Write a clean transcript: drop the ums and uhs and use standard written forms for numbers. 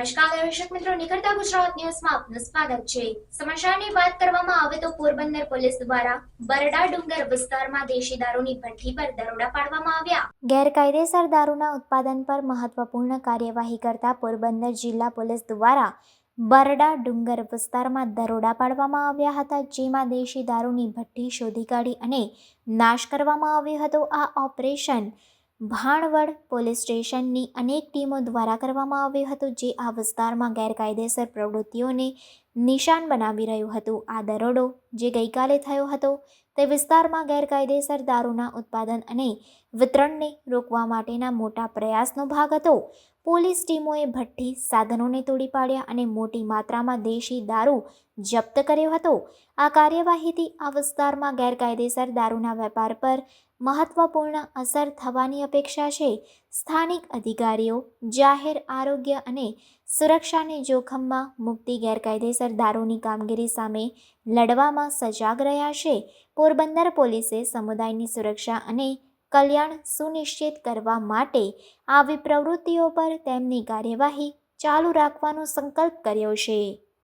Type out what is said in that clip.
નમસ્કાર દર્શક મિત્રો, નીકળતા ગુજરાત ન્યૂઝમાં આપનું સ્વાગત છે। સમાચારની વાત કરવામાં આવે તો પોરબંદર પોલીસ દ્વારા બરડા ડુંગર વિસ્તારમાં દેશી દારૂની ભઠ્ઠી પર દરોડા પાડવામાં આવ્યા। ગેરકાયદેસર દારૂના ઉત્પાદન પર મહત્વપૂર્ણ કાર્યવાહી કરતા પોરબંદર જિલ્લા પોલીસ દ્વારા બરડા ડુંગર વિસ્તારમાં દરોડા પાડવામાં આવ્યા હતા, જેમાં દેશી દારૂની ભઠ્ઠી શોધી કાઢી અને નાશ કરવામાં આવ્યો હતો। આ ઓપરેશન ભાણવડ પોલીસ સ્ટેશનની અનેક ટીમો દ્વારા કરવામાં આવ્યું હતું, જે આ વિસ્તારમાં ગેરકાયદેસર પ્રવૃત્તિઓને નિશાન બનાવી રહ્યું હતું। આ દરોડો જે ગઈકાલે થયો હતો તે વિસ્તારમાં ગેરકાયદેસર દારૂના ઉત્પાદન અને વિતરણને રોકવા માટેના મોટા પ્રયાસનો ભાગ હતો। પોલીસ ટીમોએ ભઠ્ઠી સાધનોને તોડી પાડ્યા અને મોટી માત્રામાં દેશી દારૂ જપ્ત કર્યો હતો। આ કાર્યવાહીથી આ વિસ્તારમાં ગેરકાયદેસર દારૂના વેપાર પર મહત્વપૂર્ણ અસર થવાની અપેક્ષા છે। સ્થાનિક અધિકારીઓ જાહેર આરોગ્ય અને સુરક્ષાને જોખમમાં મૂકતી ગેરકાયદેસર દારૂની કામગીરી સામે લડવામાં સજાગ રહ્યા છે। પોરબંદર પોલીસે સમુદાયની સુરક્ષા અને કલ્યાણ સુનિશ્ચિત કરવા માટે આવી પ્રવૃત્તિઓ પર તેમની કાર્યવાહી ચાલુ રાખવાનો સંકલ્પ કર્યો છે।